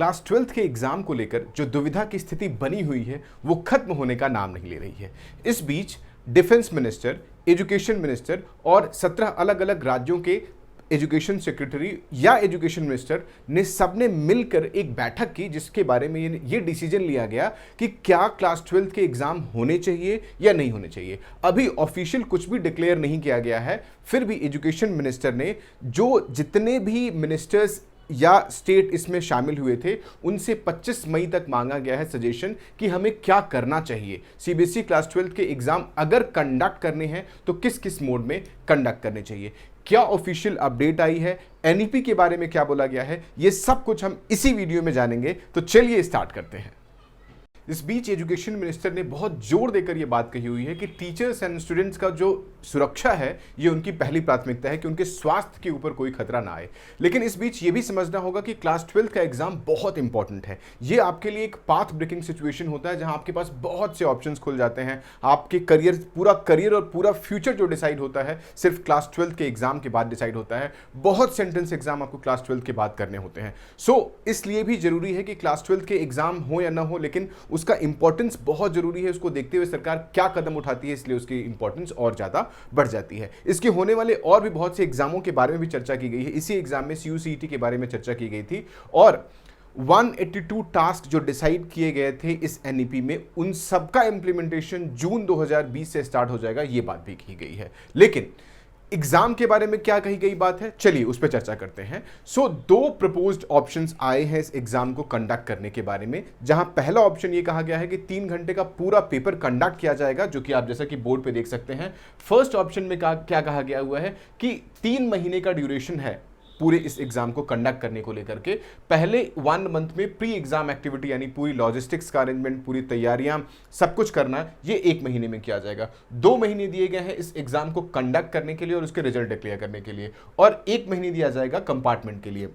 Class 12th के exam को लेकर जो दुविधा की स्थिति बनी हुई है वो खत्म होने का नाम नहीं ले रही है। इस बीच डिफेंस मिनिस्टर, एजुकेशन मिनिस्टर और 17 अलग अलग राज्यों के एजुकेशन सेक्रेटरी या एजुकेशन मिनिस्टर ने सबने मिलकर एक बैठक की, जिसके बारे में ये डिसीजन लिया गया कि क्या क्लास 12th के एग्जाम होने चाहिए या नहीं होने चाहिए। अभी ऑफिशियल कुछ भी डिक्लेयर नहीं किया गया है, फिर भी एजुकेशन मिनिस्टर ने जो जितने भी मिनिस्टर्स या स्टेट इसमें शामिल हुए थे उनसे 25 मई तक मांगा गया है सजेशन कि हमें क्या करना चाहिए। सीबीएसई क्लास 12th के एग्जाम अगर कंडक्ट करने हैं तो किस किस मोड में कंडक्ट करने चाहिए, क्या ऑफिशियल अपडेट आई है, एनईपी के बारे में क्या बोला गया है, ये सब कुछ हम इसी वीडियो में जानेंगे। तो चलिए स्टार्ट करते हैं। इस बीच एजुकेशन मिनिस्टर ने बहुत जोर देकर यह बात कही हुई है कि टीचर्स एंड स्टूडेंट्स का जो सुरक्षा है ये उनकी पहली प्राथमिकता है कि उनके स्वास्थ्य के ऊपर कोई खतरा ना आए। लेकिन इस बीच ये भी समझना होगा कि क्लास 12th का एग्जाम बहुत इंपॉर्टेंट है। ये आपके लिए एक पाथ ब्रेकिंग सिचुएशन होता है जहां आपके पास बहुत से ऑप्शंस खुल जाते हैं। आपके पूरा करियर और पूरा फ्यूचर जो डिसाइड होता है सिर्फ क्लास 12th के एग्जाम के बाद डिसाइड होता है। बहुत सेंटेंस एग्जाम आपको क्लास 12th के बाद करने होते हैं। इसलिए भी जरूरी है कि क्लास 12th के एग्जाम हो या ना हो, लेकिन उसका इंपॉर्टेंस बहुत जरूरी है। उसको देखते हुए सरकार क्या कदम उठाती है, इसलिए उसकी इंपॉर्टेंस और ज्यादा बढ़ जाती है। इसके होने वाले और भी बहुत से एग्जामों के बारे में भी चर्चा की गई है। इसी एग्जाम में CUCET के बारे में चर्चा की गई थी और 182 टास्क जो डिसाइड किए गए थे इस एनईपी में, उन सबका इंप्लीमेंटेशन जून 2020 से स्टार्ट हो जाएगा, ये बात भी की गई है। लेकिन एग्जाम के बारे में क्या कही गई बात है, चलिए उस पर चर्चा करते हैं। दो प्रपोज्ड ऑप्शंस आए हैं इस एग्जाम को कंडक्ट करने के बारे में, जहां पहला ऑप्शन ये कहा गया है कि 3 घंटे का पूरा पेपर कंडक्ट किया जाएगा, जो कि आप जैसा कि बोर्ड पे देख सकते हैं। फर्स्ट ऑप्शन में क्या कहा गया हुआ है कि 3 महीने का ड्यूरेशन है पूरे इस एग्जाम को कंडक्ट करने को लेकर के। पहले 1 मंथ में प्री एग्जाम एक्टिविटी यानी पूरी लॉजिस्टिक्स का अरेंजमेंट, पूरी तैयारियां, सब कुछ करना, ये 1 महीने में किया जाएगा। 2 महीने दिए गए हैं इस एग्जाम को कंडक्ट करने के लिए और उसके रिजल्ट डिक्लेयर करने के लिए, और 1 महीने दिया जाएगा कंपार्टमेंट के लिए।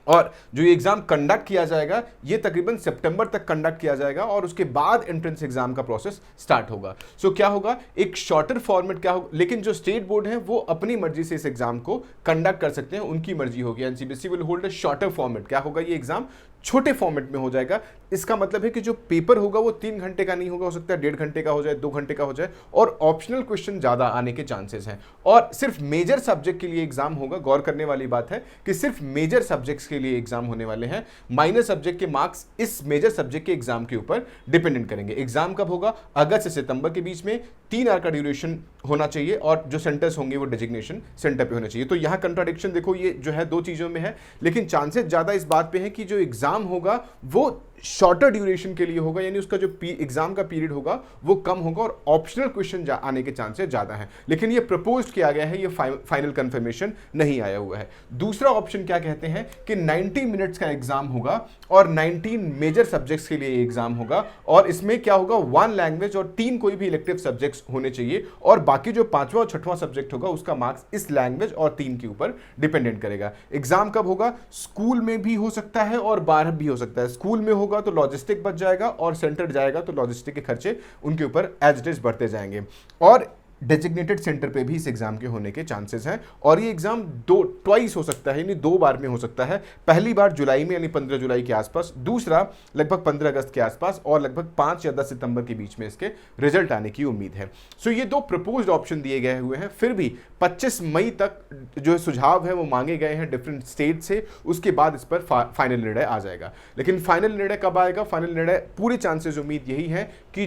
और जो ये एग्जाम कंडक्ट किया जाएगा ये तकरीबन सितंबर तक कंडक्ट किया जाएगा और उसके बाद एंट्रेंस एग्जाम का प्रोसेस स्टार्ट होगा। क्या होगा, एक शॉर्टर फॉर्मेट क्या होगा, लेकिन जो स्टेट बोर्ड है वो अपनी मर्जी से इस एग्जाम को कंडक्ट कर सकते हैं, उनकी मर्जी होगी। And CBSE will hold a shorter format. क्या होगा, ये एग्जाम छोटे फॉर्मेट में हो जाएगा। इसका मतलब है कि जो पेपर होगा वो 3 घंटे का नहीं होगा, हो सकता है 1.5 घंटे का हो जाए, 2 घंटे का हो जाए, और ऑप्शनल क्वेश्चन ज्यादा आने के चांसेस हैं। और सिर्फ मेजर सब्जेक्ट के लिए एग्जाम होगा। गौर करने वाली बात है कि सिर्फ मेजर सब्जेक्ट्स के लिए एग्जाम होने वाले हैं। माइनर सब्जेक्ट के मार्क्स इस मेजर सब्जेक्ट के एग्जाम के ऊपर डिपेंडेंट करेंगे। एग्जाम कब होगा, अगस्त से सितंबर के बीच में, 3 आवर का ड्यूरेशन होना चाहिए और जो सेंटर्स होंगे वो डेजिग्नेशन सेंटर पे होना चाहिए। तो यहां कंट्राडिक्शन देखो, ये जो है 2 चीजों में है, लेकिन चांसेस ज्यादा इस बात पे है कि जो एग्जाम होगा वो शॉर्टर ड्यूरेशन के लिए होगा, यानी उसका जो एग्जाम का पीरियड होगा वो कम होगा और ऑप्शनल क्वेश्चन आने के चांसेस ज्यादा हैं। लेकिन ये प्रपोज किया गया है, ये फाइनल कंफर्मेशन नहीं आया हुआ है। दूसरा ऑप्शन क्या कहते हैं कि 90 मिनट्स का एग्जाम होगा और 19 मेजर सब्जेक्ट्स के लिए एग्जाम होगा, और इसमें क्या होगा, 1 लैंग्वेज और 3 कोई भी इलेक्टिव सब्जेक्ट्स होने चाहिए, और बाकी जो 5वां और 6वां सब्जेक्ट होगा उसका मार्क्स इस लैंग्वेज और 3 के ऊपर डिपेंडेंट करेगा। एग्जाम कब होगा, स्कूल में भी हो सकता है और बाहर भी हो सकता है। स्कूल में होगा तो लॉजिस्टिक बच जाएगा, और सेंटर जाएगा तो लॉजिस्टिक के खर्चे उनके ऊपर एज इट इज बढ़ते जाएंगे, और डेजिग्नेटेड सेंटर पे भी इस एग्जाम के होने के चांसेस हैं। और ये एग्जाम ट्वाइस हो सकता है, यानी 2 बार में हो सकता है। पहली बार जुलाई में यानी 15 जुलाई के आसपास, दूसरा लगभग 15 अगस्त के आसपास, और लगभग 5 या 10 सितंबर के बीच में इसके रिजल्ट आने की उम्मीद है। ये 2 प्रपोज्ड ऑप्शन दिए गए हुए हैं। फिर भी 25 मई तक जो सुझाव है वो मांगे गए हैं डिफरेंट स्टेट से, उसके बाद इस पर फाइनल निर्णय आ जाएगा। लेकिन फाइनल निर्णय कब आएगा, फाइनल निर्णय पूरे चांसेस उम्मीद यही है कि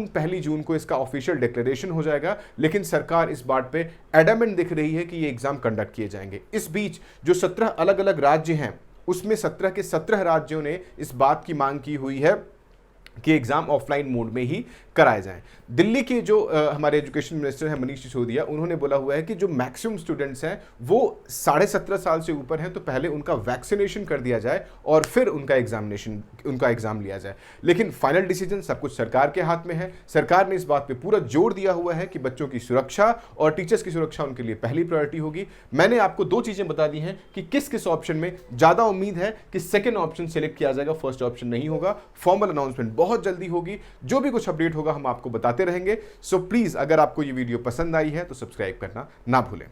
पहली जून को इसका ऑफिशियल डिक्लेरेशन हो जाएगा। लेकिन सरकार इस बात पे एडमेंट दिख रही है कि ये एग्जाम कंडक्ट किए जाएंगे। इस बीच जो 17 अलग अलग राज्य हैं उसमें 17 के 17 राज्यों ने इस बात की मांग की हुई है कि एग्जाम ऑफलाइन मोड में ही कराए जाएं। दिल्ली के जो हमारे एजुकेशन मिनिस्टर हैं मनीष सिसोदिया, उन्होंने बोला हुआ है कि जो मैक्सिमम स्टूडेंट्स हैं वो 17.5 साल से ऊपर हैं, तो पहले उनका वैक्सीनेशन कर दिया जाए और फिर उनका एग्जाम लिया जाए। लेकिन फाइनल डिसीजन सब कुछ सरकार के हाथ में है। सरकार ने इस बात पे पूरा जोर दिया हुआ है कि बच्चों की सुरक्षा और टीचर्स की सुरक्षा उनके लिए पहली प्रायोरिटी होगी। मैंने आपको 2 चीजें बता दी हैं कि किस किस ऑप्शन में ज्यादा उम्मीद है कि सेकेंड ऑप्शन सेलेक्ट किया जाएगा, फर्स्ट ऑप्शन नहीं होगा। फॉर्मल अनाउंसमेंट बहुत जल्दी होगी, जो भी कुछ अपडेट होगा हम आपको बताते रहेंगे। सो प्लीज, अगर आपको ये वीडियो पसंद आई है तो सब्सक्राइब करना ना भूलें।